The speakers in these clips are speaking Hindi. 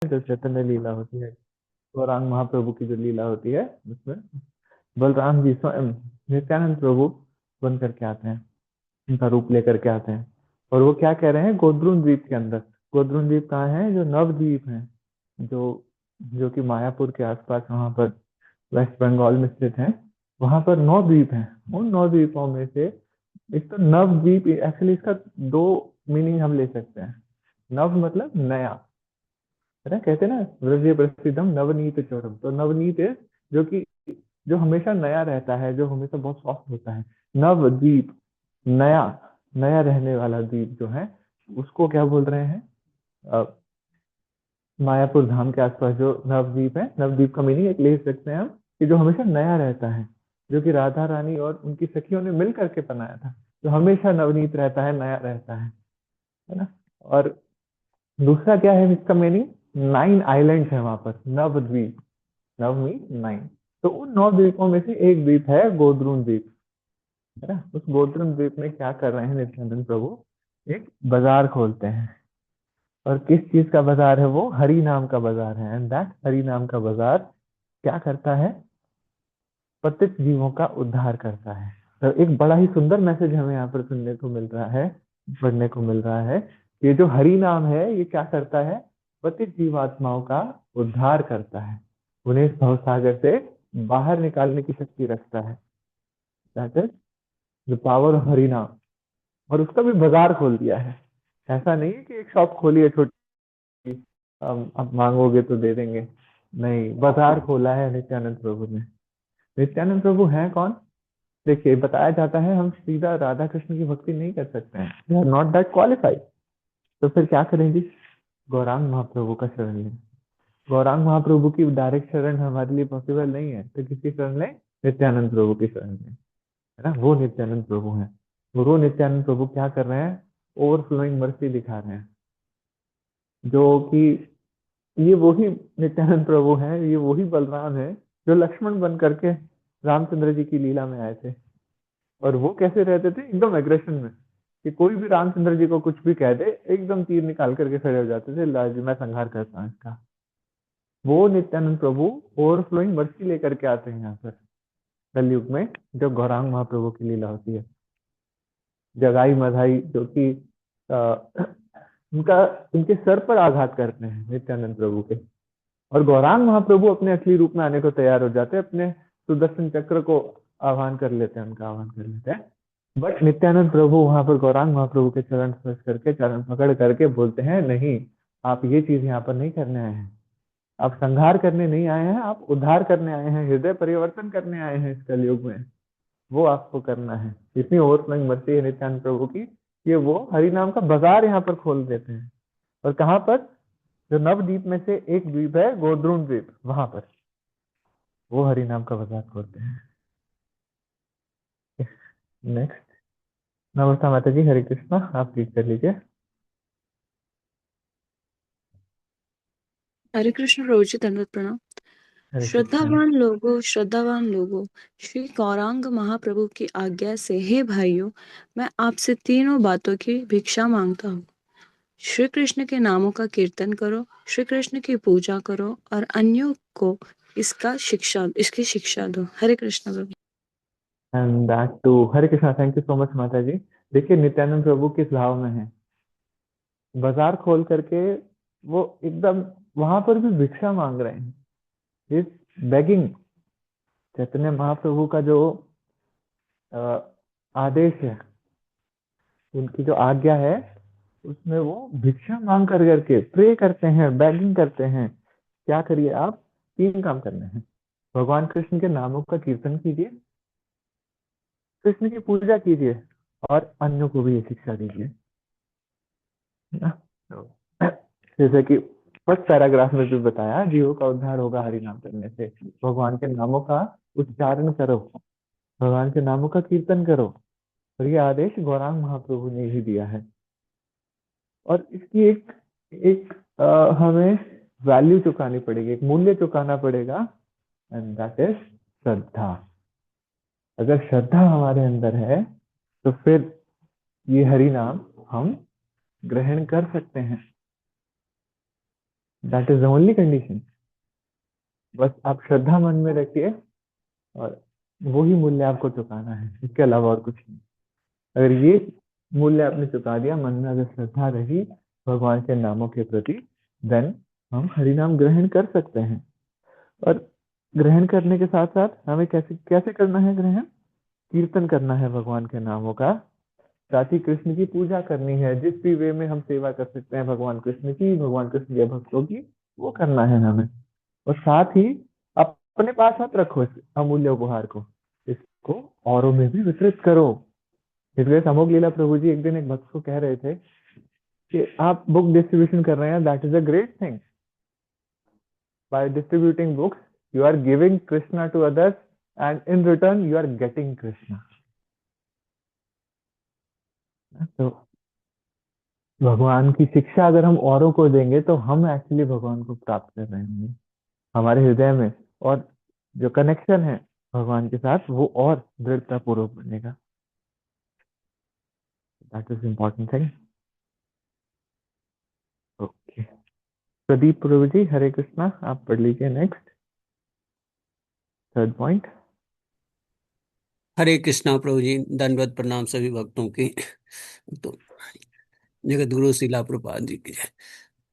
जो चैतन्य लीला होती है, गौरांग महाप्रभु की जो लीला होती है, उसमें बलराम जी स्वयं नित्यानंद प्रभु बन करके आते हैं, उनका रूप लेकर के आते हैं। और वो क्या कह रहे हैं, गोद्रुन द्वीप के अंदर, गोद्रुन द्वीप कहाँ है, जो नवद्वीप है, जो जो कि मायापुर के आसपास वहां पर वेस्ट बंगाल में स्थित है, वहां पर 9 द्वीप हैं। उन 9 द्वीपों में से एक तो नवद्वीप, एक्चुअली इसका दो मीनिंग हम ले सकते हैं। नव मतलब नया, है ना, कहते हैं ना व्रज प्रसिद्धम नवनीत चोरम, तो नवनीत है जो कि जो हमेशा नया रहता है, जो हमेशा बहुत सॉफ्ट होता है। नवद्वीप, नया, नया रहने वाला द्वीप जो है, उसको क्या बोल रहे हैं, अ, मायापुर धाम के आसपास जो नवद्वीप है, नवद्वीप का मीनिंग एक ले सकते हैं हम कि जो हमेशा नया रहता है, जो कि राधा रानी और उनकी सखियों ने मिल करके बनाया था, जो हमेशा नवनीत रहता है, नया रहता है ना। और दूसरा क्या है इसका मीनिंग, 9 आइलैंड्स है वहां पर, नवद्वीप, नव मीन 9। तो उन 9 द्वीपों में से एक द्वीप है गोद्रुन द्वीप, है ना। उस गोद्रुन द्वीप में क्या कर रहे हैं नित्यानंद प्रभु, एक बाजार खोलते हैं। और किस चीज का बाजार है वो, हरि नाम का बाजार है। एंड दैट हरि नाम का बाजार क्या करता है, पतित जीवों का उद्धार करता है। तो एक बड़ा ही सुंदर मैसेज हमें यहाँ पर सुनने को मिल रहा है, पढ़ने को मिल रहा है। ये जो हरि नाम है ये क्या करता है, पतित जीवात्माओं का उद्धार करता है, उन्हें इस भवसागर से बाहर निकालने की शक्ति रखता है। That is the power of Hari नाम। और उसका भी बाजार खोल दिया है। ऐसा नहीं है कि एक शॉप खोली है छोटी, अब मांगोगे तो दे देंगे, नहीं, बाजार खोला है नित्यानंद प्रभु ने। नित्यानंद प्रभु हैं कौन, देखिए बताया जाता है हम सीधा राधा कृष्ण की भक्ति नहीं कर सकते हैं, we are not that qualified. तो फिर क्या करेंगे, गौरांग महाप्रभु का शरण लें। गौरांग महाप्रभु की डायरेक्ट शरण हमारे लिए पॉसिबल नहीं है, तो किसकी शरण लें, नित्यानंद प्रभु की शरण लें, है ना। वो नित्यानंद प्रभु हैं। वो नित्यानंद प्रभु क्या कर रहे हैं, ओवरफ्लोइंग मर्सी दिखा रहे हैं, जो कि ये वही नित्यानंद प्रभु हैं, ये वही बलराम है जो लक्ष्मण बन करके रामचंद्र जी की लीला में आए थे। और वो कैसे रहते थे, एकदम एग्रेशन में, कि कोई भी रामचंद्र जी को कुछ भी कह दे, एकदम तीर निकाल करके खड़े हो जाते थे, ला जी मैं संहार करता हूँ इसका। वो नित्यानंद प्रभु ओवरफ्लोइंग मर्सी लेकर के आते हैं यहाँ पर कलयुग में, जब गौरांग महाप्रभु की लीला होती है। जगाई मधाई जो कि उनका, उनके सर पर आघात करते हैं नित्यानंद प्रभु के, और गौरांग महाप्रभु अपने असली रूप में आने को तैयार हो जाते हैं, अपने सुदर्शन चक्र को आह्वान कर लेते हैं, उनका आह्वान कर लेते हैं। बट नित्यानंद प्रभु वहां पर गौरांग महाप्रभु के चरण स्पर्श करके, चरण पकड़ करके बोलते हैं, नहीं, आप ये चीज यहाँ पर नहीं करने आए हैं, आप संहार करने नहीं आए हैं, आप उद्धार करने आए हैं, हृदय परिवर्तन करने आए हैं इस कलयुग में, वो आपको करना है। इतनी ओवरफ्लोइंग मर्सी है नित्यानंद प्रभु की, ये वो हरि नाम का बाजार यहाँ पर खोल देते हैं। और कहाँ पर, जो नवद्वीप में से एक द्वीप है गोद्रुन द्वीप, वहां पर वो हरि नाम का बाजार खोलते हैं। नेक्स्ट, नमस्ते माता जी, हरे कृष्णा, आप रीड कर लीजिए। हरे कृष्ण प्रभु जी, दंडवत प्रणाम। हरे कृष्णा। श्रद्धावान लोगों, श्री गौरांग महाप्रभु की आज्ञा से, हे भाइयों, मैं आपसे तीनों बातों की भिक्षा मांगता हूँ। श्री कृष्ण के नामों का कीर्तन करो, श्री कृष्ण की पूजा करो और अन्यों को इसकी शिक्षा दो। हरे कृष्ण प्रभु। And that too, Hare Krishna, thank you so much माता जी। देखिए नित्यानंद प्रभु किस भाव में है, बाजार खोल करके वो एकदम वहां पर भी भिक्षा मांग रहे हैं, इज बेगिंग। चैतन्य महाप्रभु का जो आदेश है, उनकी जो आज्ञा है, उसमें वो भिक्षा मांग कर करके प्रे करते हैं, बेगिंग करते हैं। क्या करिए आप, 3 काम करने हैं, भगवान कृष्ण के नामों का कीर्तन कीजिए, कृष्ण की पूजा कीजिए, और अन्यों को भी ये शिक्षा दीजिए, है ना। तो जैसे कि फर्स्ट पैराग्राफ में भी बताया, जीवों का उद्धार होगा हरि नाम करने से। भगवान के नामों का उच्चारण करो, भगवान के नामों का कीर्तन करो, और ये आदेश गौरांग महाप्रभु ने ही दिया है। और इसकी एक एक हमें वैल्यू चुकानी पड़ेगी, एक मूल्य चुकाना पड़ेगा, एंड दैट इज श्रद्धा। अगर श्रद्धा हमारे अंदर है तो फिर ये हरि नाम हम ग्रहण कर सकते हैं। That is the only condition. बस आप श्रद्धा मन में रखिए और वही मूल्य आपको चुकाना है, इसके अलावा और कुछ नहीं। अगर ये मूल्य आपने चुका दिया, मन में अगर श्रद्धा रही भगवान के नामों के प्रति, देन हम हरि नाम ग्रहण कर सकते हैं। और ग्रहण करने के साथ साथ हमें कैसे कैसे करना है ग्रहण? कीर्तन करना है भगवान के नामों का, साथ ही कृष्ण की पूजा करनी है। जिस भी वे में हम सेवा कर सकते हैं भगवान कृष्ण की, भगवान कृष्ण के भक्तों की, वो करना है हमें। और साथ ही अपने पास मत रखो इस अमूल्य उपहार को, इसको औरों में भी वितरित करो। इसलिए समोग लीला प्रभु जी एक दिन एक भक्त को कह रहे थे कि आप बुक डिस्ट्रीब्यूशन कर रहे हैं, that is a great thing. By distributing books you are giving Krishna to others and in return you are getting Krishna. तो भगवान की शिक्षा अगर हम औरों को देंगे तो हम एक्चुअली भगवान को प्राप्त कर रहे होंगे हमारे हृदय में, और जो कनेक्शन है भगवान के साथ वो और दृढ़ता पूर्वक बनेगा। That is important thing. Okay, Pradeep प्रभु जी, हरे कृष्णा, आप पढ़ लीजिए next, third point. Hare Krishna प्रभु जी, दंडवत प्रणाम सभी भक्तों की। तो जगत गुरु शिला प्रभुपाद जी की जय।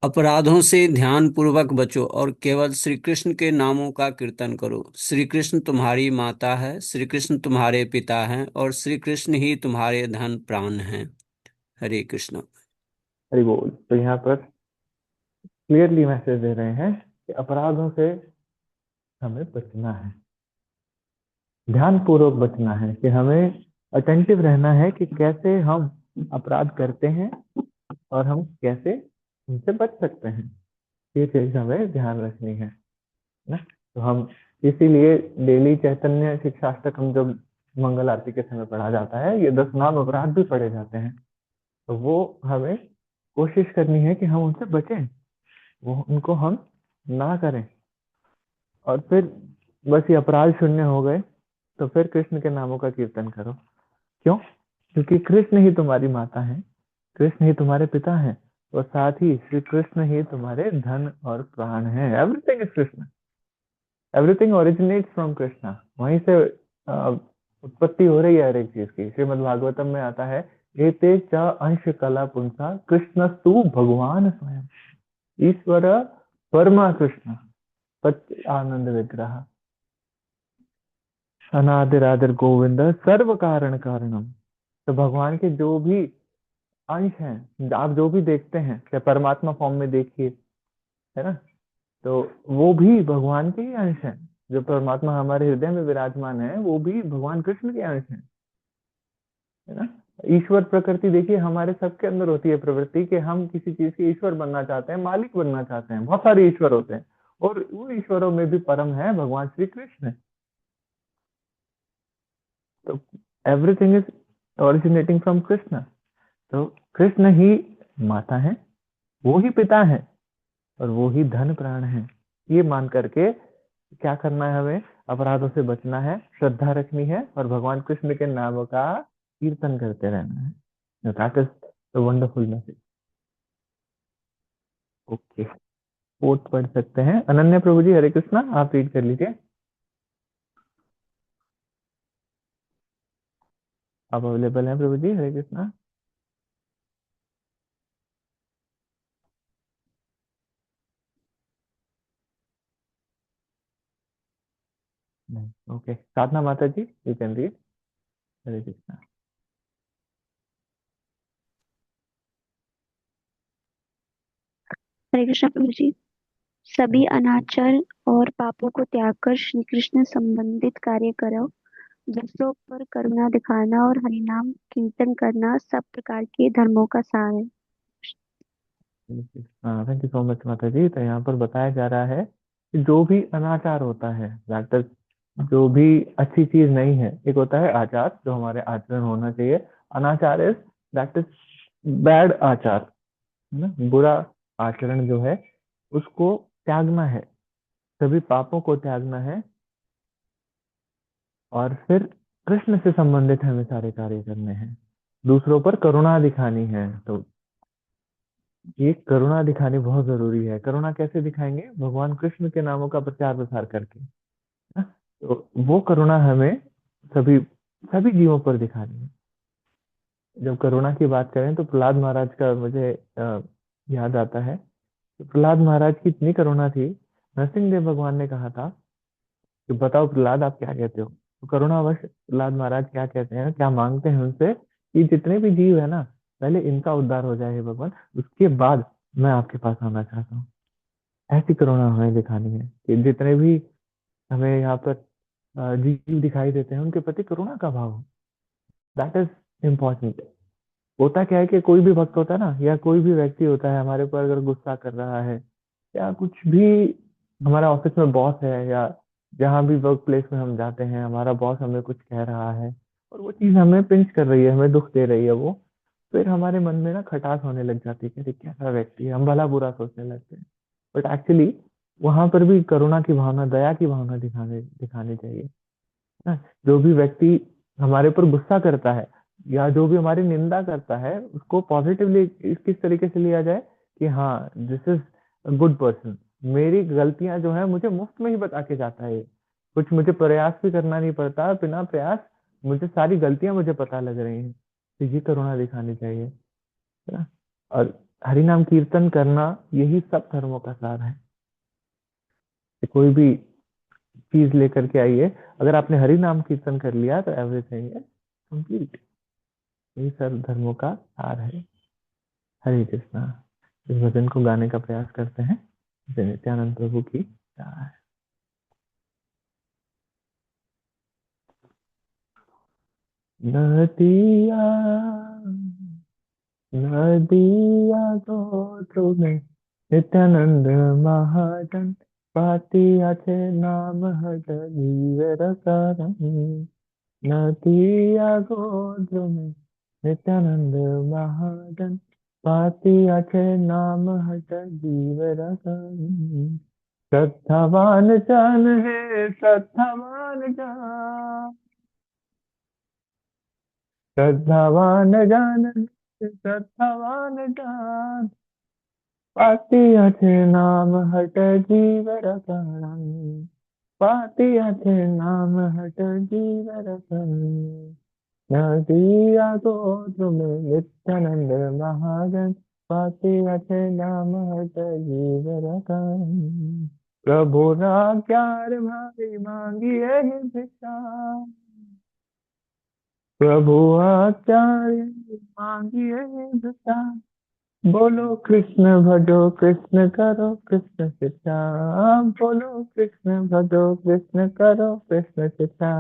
अपराधों से ध्यान पूर्वक बचो और केवल श्री कृष्ण के नामों का कीर्तन करो। श्री कृष्ण तुम्हारी माता है, श्री कृष्ण तुम्हारे पिता हैं और श्री कृष्ण ही तुम्हारे धन प्राण हैं। हरे कृष्ण। हरि बोल। तो यहाँ पर क्लियरली मैसेज दे रहे हैं कि अपराधों से हमें बचना है, ध्यान पूर्वक बचना है, कि हमें अटेंटिव रहना है कि कैसे हम अपराध करते हैं और हम कैसे उनसे बच सकते हैं। ये चीज हमें ध्यान रखनी है ना। तो हम इसीलिए डेली चैतन्य शिक्षाष्टकम जो मंगल आरती के समय पढ़ा जाता है, ये 10 नाम अपराध भी पढ़े जाते हैं। तो वो हमें कोशिश करनी है कि हम उनसे बचें, वो उनको हम ना करें। और फिर बस ये अपराध शून्य हो गए तो फिर कृष्ण के नामों का कीर्तन करो। क्यों? क्योंकि कृष्ण ही तुम्हारी माता है, कृष्ण ही तुम्हारे पिता है, और साथ ही श्री कृष्ण ही तुम्हारे धन और प्राण है। Everything is Krishna, everything originates from Krishna. वहीं से उत्पत्ति हो रही है हर एक चीज की। श्रीमद् भागवतम में आता है, एते च अंश कला पुंसा कृष्णस्तु भगवान स्वयं। ईश्वर परमा कृष्ण सत्य आनंद विग्रह अनादिरादर गोविंद सर्व कारण कारणम। तो भगवान के जो भी अंश हैं, आप जो भी देखते हैं, चाहे परमात्मा फॉर्म में देखिए, है ना, तो वो भी भगवान के ही अंश हैं। जो परमात्मा हमारे हृदय में विराजमान है वो भी भगवान कृष्ण के अंश हैं, है ना। ईश्वर प्रकृति देखिए, हमारे सबके अंदर होती है प्रवृत्ति कि हम किसी चीज के ईश्वर बनना चाहते हैं, मालिक बनना चाहते हैं। बहुत सारे ईश्वर होते हैं और उन ईश्वरों में भी परम है भगवान श्री कृष्ण। तो everything is originating from Krishna. तो कृष्ण ही माता है, वो ही पिता है, और वो ही धन प्राण है। ये मान करके क्या करना है हमें? अपराधों से बचना है, श्रद्धा रखनी है, और भगवान कृष्ण के नाम का कीर्तन करते रहना है। That is the wonderful message. Okay, quote पढ़ सकते हैं। अनन्या प्रभु जी, हरे कृष्णा, आप रीड कर लीजिए। आप अवेलेबल हैं प्रभु जी? हरे कृष्णा। नहीं, ओके। साधना माता जी, यू कैन रीड। हरे कृष्णा। हरे कृष्ण प्रभु जी। सभी अनाचार और पापों को त्याग कर श्री कृष्ण संबंधित कार्य करो। दूसरों पर करुणा दिखाना और हरिनाम कीर्तन करना सब प्रकार के धर्मों का सार है। थैंक यू सो मच माता जी। तो यहाँ पर बताया जा रहा है कि जो भी अनाचार होता है, दैट इज जो भी अच्छी चीज नहीं है। एक होता है आचार, जो हमारे आचरण होना चाहिए। अनाचार इज दैट इज बैड आचार, है ना, बुरा आचरण जो है उसको त्यागना है, सभी पापों को त्यागना है, और फिर कृष्ण से संबंधित हमें सारे कार्य करने हैं। दूसरों पर करुणा दिखानी है। तो ये करुणा दिखानी बहुत जरूरी है। करुणा कैसे दिखाएंगे? भगवान कृष्ण के नामों का प्रचार प्रसार करके, है ना? तो वो करुणा हमें सभी सभी जीवों पर दिखानी है। जब करुणा की बात करें तो प्रहलाद महाराज का मुझे याद आता है। तो प्रहलाद महाराज की इतनी करुणा थी, नरसिंह देव भगवान ने कहा था कि बताओ प्रहलाद आप क्या कहते हो। तो करुणावश प्रहलाद महाराज क्या कहते हैं, क्या मांगते हैं उनसे कि जितने भी जीव है ना, पहले इनका उद्धार हो जाए हे भगवान, उसके बाद मैं आपके पास आना चाहता हूँ। ऐसी करुणा हमें दिखानी है कि जितने भी हमें यहाँ पर जीव दिखाई देते हैं उनके प्रति करुणा का भाव हो। That is important. होता क्या है कि कोई भी भक्त होता है ना, या कोई भी व्यक्ति होता है हमारे ऊपर अगर गुस्सा कर रहा है, या कुछ भी, हमारा ऑफिस में बॉस है, या जहाँ भी वर्क प्लेस में हम जाते हैं हमारा बॉस हमें कुछ कह रहा है और वो चीज हमें पिंच कर रही है, हमें दुख दे रही है, वो फिर हमारे मन में ना खटास होने लग जाती है कि अरे कैसा व्यक्ति है, हम भला बुरा सोचने लगते हैं। बट एक्चुअली वहां पर भी करुणा की भावना, दया की भावना दिखाने दिखानी चाहिए ना। जो भी व्यक्ति हमारे ऊपर गुस्सा करता है या जो भी हमारी निंदा करता है, उसको पॉजिटिवली किस तरीके से लिया जाए कि हाँ this is a good person, मेरी गलतियां जो है मुझे मुफ्त में ही बता के जाता है, कुछ मुझे प्रयास भी करना नहीं पड़ता, बिना प्रयास मुझे सारी गलतियां मुझे पता लग रही हैं। तो ये करुणा दिखानी चाहिए, है ना। और हरि नाम कीर्तन करना, यही सब धर्मों का सार है। कि कोई भी चीज लेकर के आइए, अगर आपने हरि नाम कीर्तन कर लिया तो एवरीथिंग इज कंप्लीट। यही सब धर्मों का सार है। हरे कृष्णा। इस भजन को गाने का प्रयास करते हैं। जय नित्यानंद प्रभु की जय। नदिया नदिया गोत्र में नित्यानंद महाजन, पाती আছে नाम हट जीवर कारण। नदिया गोत्र में नित्यानंद महाजन, पाती আছে नाम हट जीवर कारण। श्रद्धावान जन है श्रद्धावान जन, श्रद्धावान जन है श्रद्धावान जन, पाती আছে नाम हट जीवर कारण। पाती আছে नाम हट जीवर कारण। नदिया गोत्र में नित्यानंद महाजन, पाती আছে नाम हट जीवर कारण। प्रभु राग्यार भाई मांगिए भिक्षा, प्रभु आचार्य मांगिए भिक्षा। बोलो कृष्ण भजो कृष्ण करो कृष्ण शिक्षा, बोलो कृष्ण भजो कृष्ण करो कृष्ण शिक्षा।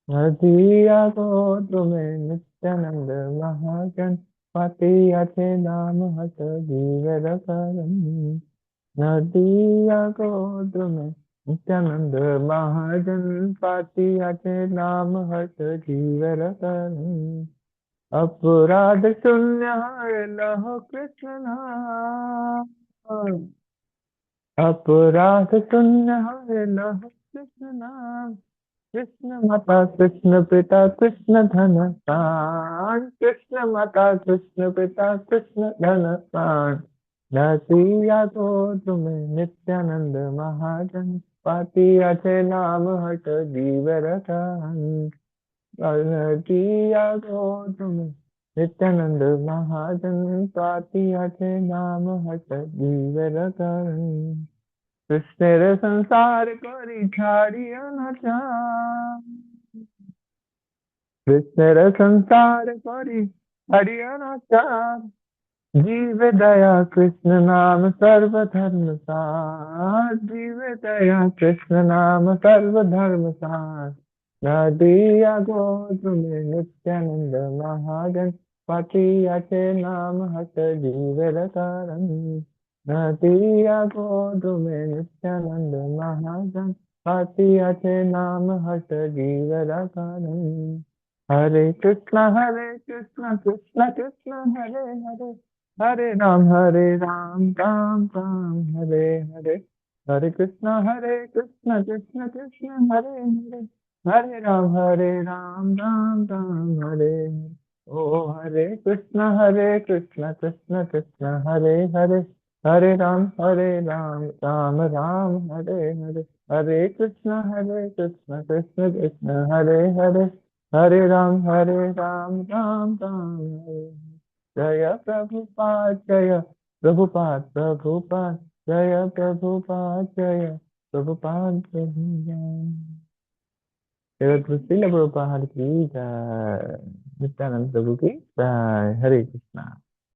नदिया गोत्र में नित्यानंद महाजन, पाती আছে नाम हट जीवर कारण। नदिया गोत्र में नित्यानंद महाजन, पाती আছে नाम हट जीवर कारण। अपराध शून्य हर लहो कृष्ण नाम, अपराध शून्य हर लहो कृष्ण नाम। कृष्ण माता कृष्ण पिता कृष्ण धन प्राण, कृष्ण माता कृष्ण पिता कृष्ण धन प्राण। नदिया गोत्र में नित्यानंद महाजन, पाती আছে नाम हट जीवर कारण। नदिया गोत्र में नित्यानंद महाजन, पाती আছে नाम हट जीवर कारण। कृष्णेर संसार करी छाड़िया न जान, कृष्णेर संसार करी छाड़िया न जान। जीव दया कृष्ण नाम सर्वधर्म सार, जीव दया कृष्ण नाम सर्वधर्म सार। नदिया गोत्र में नित्यानंद महाजन, पाती আছে नाम हट जीवर कारण। नदिया गोत्र में नित्यानंद महाजन, पाती আছে नाम हट जीवर कारण। हरे कृष्ण कृष्ण कृष्ण हरे हरे, हरे राम राम राम हरे हरे। हरे कृष्ण कृष्ण कृष्ण हरे हरे, हरे राम राम राम हरे हरे। ओ हरे कृष्णा कृष्ण कृष्ण हरे हरे, हरे राम राम राम हरे हरे, हरे कृष्ण कृष्ण कृष्ण हरे हरे, हरे राम राम राम हरे हरे। जय प्रभुपाद जय प्रभुपाद प्रभुपाद, जय प्रभुपाद जय प्रभुपाद प्रभुपाद। जगत श्रील प्रभुपाद की जय, नित्यानंद प्रभु की जय। हरे कृष्णा।